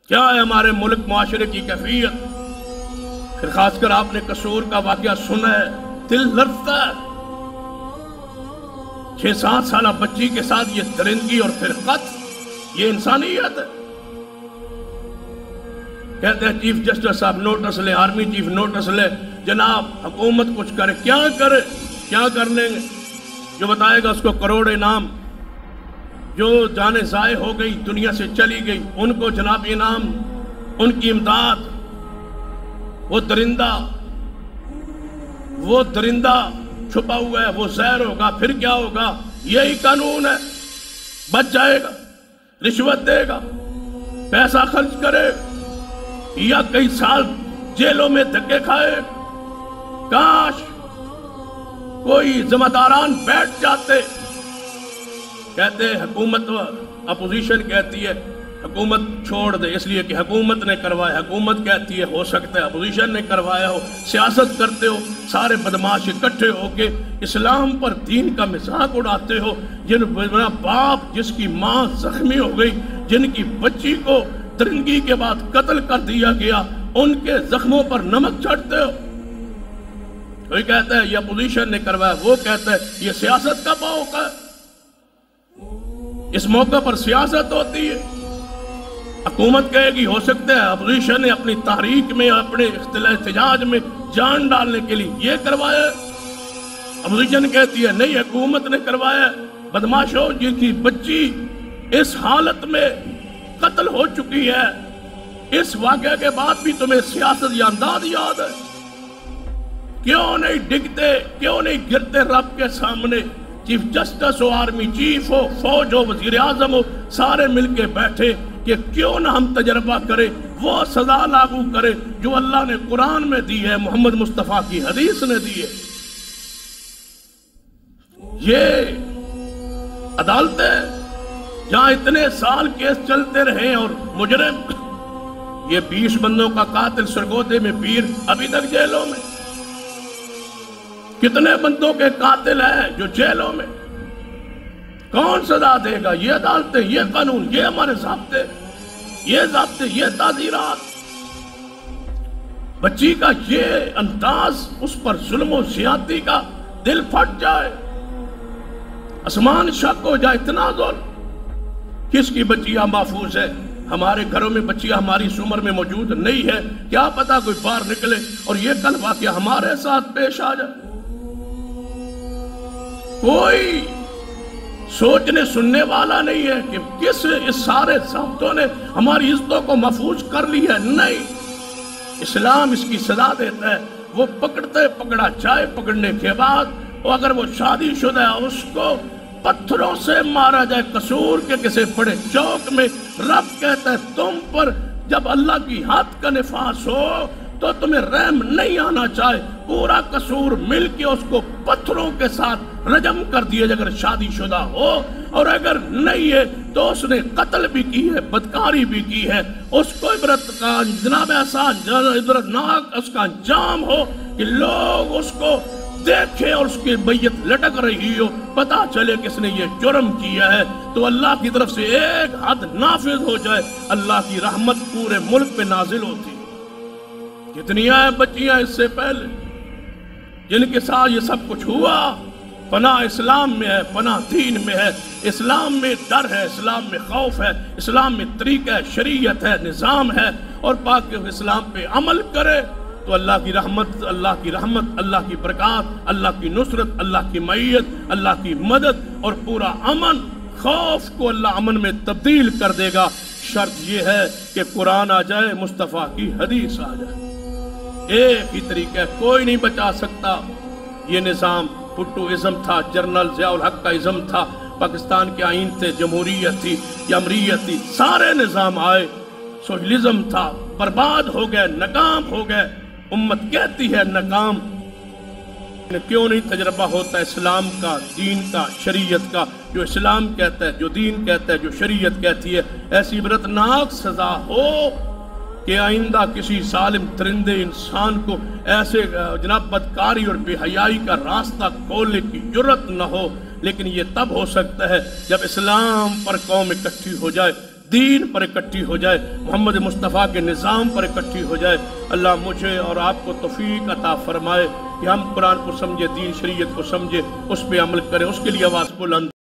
کیا ہے ہمارے ملک معاشرے کی کیفیت؟ پھر خاص کر آپ نے قصور کا واقعہ سنا ہے، دل لرزتا ہے۔ 6-7 سالہ بچی کے ساتھ یہ درندگی اور پھر قتل، یہ انسانیت ہے؟ کہتے ہیں چیف جسٹس صاحب نوٹس لے، آرمی چیف نوٹس لے، جناب حکومت کچھ کرے۔ کیا کرے؟ کیا کر لیں گے؟ جو بتائے گا اس کو کروڑ انعام، جو جانیں ضائع ہو گئی، دنیا سے چلی گئی، ان کو جناب انعام، ان کی امداد۔ وہ درندہ چھپا ہوا ہے، وہ زہر ہوگا، پھر کیا ہوگا؟ یہی قانون ہے، بچ جائے گا، رشوت دے گا، پیسہ خرچ کرے گا، یا کئی سال جیلوں میں دھکے کھائے۔ کاش کوئی ذمہ داران بیٹھ جاتے۔ کہتے ہیں حکومت، اپوزیشن کہتی ہے حکومت چھوڑ دے، اس لیے کہ حکومت نے کروایا۔ حکومت کہتی ہے ہو سکتا ہے اپوزیشن نے کروایا ہو۔ سیاست کرتے ہو، سارے بدماش اکٹھے ہو کے اسلام پر دین کا مذاق اڑاتے ہو۔ جن باپ جس کی ماں زخمی ہو گئی، جن کی بچی کو درندگی کے بعد قتل کر دیا گیا، ان کے زخموں پر نمک چھڑتے ہو۔ کوئی کہتا ہے یہ اپوزیشن نے کروایا، وہ کہتا ہے یہ سیاست کا موقع ہے، اس موقع پر سیاست ہوتی ہے۔ حکومت کہے گی ہو سکتا ہے اپوزیشن نے اپنی تحریک میں، اپنے احتجاج میں جان ڈالنے کے لیے یہ کروایا۔ اپوزیشن کہتی ہے نہیں حکومت نے کروایا۔ بدماشوں، جن کی بچی اس حالت میں قتل ہو چکی ہے، اس واقعے کے بعد بھی تمہیں سیاست یا انداز یاد ہے؟ کیوں نہیں ڈگتے، کیوں نہیں گرتے رب کے سامنے؟ چیف جسٹس ہو، آرمی چیف ہو، فوج ہو، وزیر اعظم ہو، سارے مل کے بیٹھے کہ کیوں نہ ہم تجربہ کریں، وہ سزا لاگو کرے جو اللہ نے قرآن میں دی ہے، محمد مصطفیٰ کی حدیث نے دی ہے۔ یہ عدالتیں جہاں اتنے سال کیس چلتے رہے اور مجرم، یہ 20 بندوں کا قاتل سرگودے میں پیر ابھی تک جیلوں میں، کتنے بندوں کے قاتل ہیں جو جیلوں میں، کون سزا دے گا؟ یہ عدالتیں، یہ قانون، یہ ہمارے ضابطے، یہ تعزیرات۔ بچی کا یہ انداز، اس پر ظلم و زیادتی کا، دل پھٹ جائے، آسمان شک ہو جائے، اتنا ظلم۔ کس کی بچیاں محفوظ ہے؟ ہمارے گھروں میں بچیاں ہماری اس عمر میں موجود نہیں ہے، کیا پتا کوئی باہر نکلے اور یہ کل واقعہ ہمارے ساتھ پیش آ جائے۔ کوئی سوچنے سننے والا نہیں ہے کہ کس اس سارے ضابطوں نے ہماری عزتوں کو محفوظ کر لی ہے؟ نہیں، اسلام اس کی سزا دیتا ہے۔ وہ پکڑتے پکڑا جائے، پکڑنے کے بعد اگر وہ شادی شدہ ہے اس کو پتھروں سے مارا جائے، قصور کے کسی بڑے چوک میں۔ رب کہتا ہے تم پر جب اللہ کی حد کا نفاذ ہو تو تمہیں رحم نہیں آنا چاہے، پورا قصور مل کے اس کو پتھروں کے ساتھ رجم کر دیے اگر شادی شدہ ہو، اور اگر نہیں ہے تو اس نے قتل بھی کی ہے، بدکاری بھی کی ہے، اس کو عبرت کا جناب احسان، عبرتناک اس کا انجام ہو کہ لوگ اس کو دیکھیں اور اس کی میت لٹک رہی ہو، پتا چلے کس نے یہ جرم کیا ہے، تو اللہ کی طرف سے ایک حد نافذ ہو جائے، اللہ کی رحمت پورے ملک پہ نازل ہوتی۔ کتنی ہیں بچیاں اس سے پہلے جن کے ساتھ یہ سب کچھ ہوا؟ پناہ اسلام میں ہے، پناہ دین میں ہے، اسلام میں ڈر ہے، اسلام میں خوف ہے، اسلام میں طریقہ ہے، شریعت ہے، نظام ہے، اور پاک اسلام پہ عمل کرے تو اللہ کی رحمت، اللہ کی برکات، اللہ کی نصرت، اللہ کی معیت، اللہ کی مدد اور پورا امن، خوف کو اللہ امن میں تبدیل کر دے گا۔ شرط یہ ہے کہ قرآن آ جائے، مصطفیٰ کی حدیث آ جائے۔ ایک ہی طریقہ ہے، کوئی نہیں بچا سکتا۔ یہ نظام بھٹو ازم تھا، جنرل ضیاء الحق کا ازم تھا، پاکستان کے آئین تھے، جمہوریت تھی، جمہوریت تھی، سارے نظام آئے، سوشلزم تھا، برباد ہو گئے، ناکام ہو گئے۔ امت کہتی ہے ناکام، کیوں نہیں تجربہ ہوتا اسلام کا، دین کا، شریعت کا؟ جو اسلام کہتا ہے، جو دین کہتا ہے، جو شریعت کہتی ہے، ایسی عبرتناک سزا ہو کہ آئندہ کسی ظالم درندے انسان کو ایسے جناب بدکاری اور بے حیائی کا راستہ کھولنے کی جرت نہ ہو۔ لیکن یہ تب ہو سکتا ہے جب اسلام پر قوم اکٹھی ہو جائے، دین پر اکٹھی ہو جائے، محمد مصطفیٰ کے نظام پر اکٹھی ہو جائے۔ اللہ مجھے اور آپ کو توفیق عطا فرمائے کہ ہم قرآن کو سمجھے، دین شریعت کو سمجھے، اس پہ عمل کریں۔ اس کے لیے آواز بلند